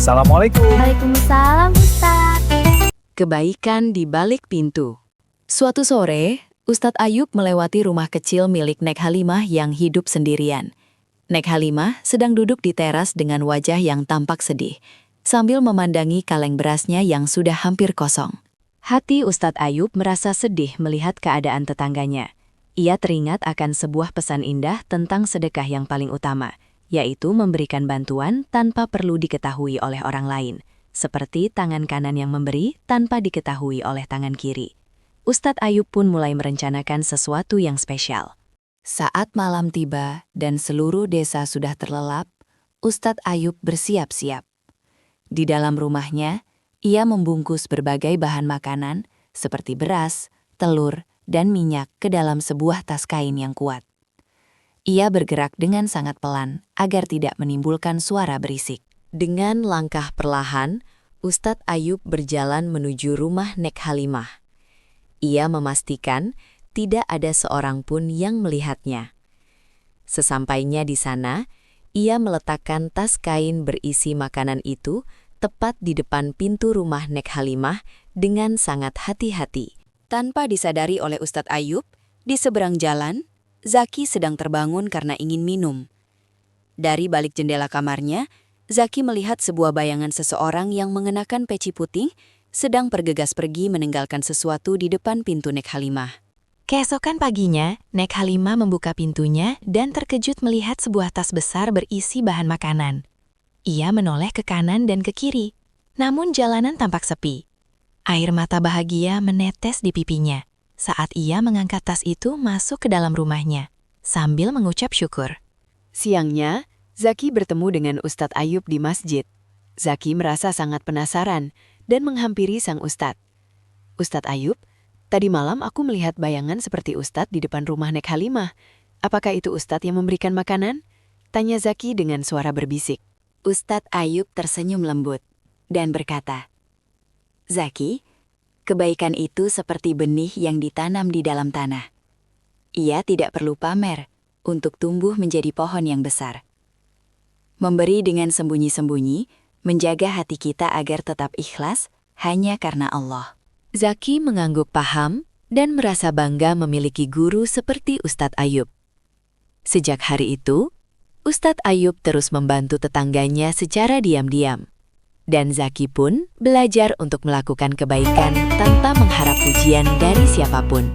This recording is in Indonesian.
Assalamualaikum. Waalaikumsalam, Ustaz. Kebaikan di balik pintu. Suatu sore, Ustadz Ayub melewati rumah kecil milik Nek Halimah yang hidup sendirian. Nek Halimah sedang duduk di teras dengan wajah yang tampak sedih, sambil memandangi kaleng berasnya yang sudah hampir kosong. Hati Ustadz Ayub merasa sedih melihat keadaan tetangganya. Ia teringat akan sebuah pesan indah tentang sedekah yang paling utama, yaitu memberikan bantuan tanpa perlu diketahui oleh orang lain, seperti tangan kanan yang memberi tanpa diketahui oleh tangan kiri. Ustadz Ayub pun mulai merencanakan sesuatu yang spesial. Saat malam tiba dan seluruh desa sudah terlelap, Ustadz Ayub bersiap-siap. Di dalam rumahnya, ia membungkus berbagai bahan makanan seperti beras, telur, dan minyak ke dalam sebuah tas kain yang kuat. Ia bergerak dengan sangat pelan agar tidak menimbulkan suara berisik. Dengan langkah perlahan, Ustadz Ayub berjalan menuju rumah Nek Halimah. Ia memastikan tidak ada seorang pun yang melihatnya. Sesampainya di sana, ia meletakkan tas kain berisi makanan itu tepat di depan pintu rumah Nek Halimah dengan sangat hati-hati. Tanpa disadari oleh Ustadz Ayub, di seberang jalan, Zaki sedang terbangun karena ingin minum. Dari balik jendela kamarnya, Zaki melihat sebuah bayangan seseorang yang mengenakan peci putih sedang bergegas pergi meninggalkan sesuatu di depan pintu Nek Halimah. Keesokan paginya, Nek Halimah membuka pintunya dan terkejut melihat sebuah tas besar berisi bahan makanan. Ia menoleh ke kanan dan ke kiri, namun jalanan tampak sepi. Air mata bahagia menetes di pipinya saat ia mengangkat tas itu masuk ke dalam rumahnya, sambil mengucap syukur. Siangnya, Zaki bertemu dengan Ustadz Ayub di masjid. Zaki merasa sangat penasaran dan menghampiri sang Ustadz. Ustadz Ayub, tadi malam aku melihat bayangan seperti Ustadz di depan rumah Nek Halimah. Apakah itu Ustadz yang memberikan makanan? Tanya Zaki dengan suara berbisik. Ustadz Ayub tersenyum lembut dan berkata, Zaki, kebaikan itu seperti benih yang ditanam di dalam tanah. Ia tidak perlu pamer untuk tumbuh menjadi pohon yang besar. Memberi dengan sembunyi-sembunyi, menjaga hati kita agar tetap ikhlas hanya karena Allah. Zaki mengangguk paham dan merasa bangga memiliki guru seperti Ustadz Ayub. Sejak hari itu, Ustadz Ayub terus membantu tetangganya secara diam-diam. Dan Zaki pun belajar untuk melakukan kebaikan tanpa mengharap pujian dari siapapun.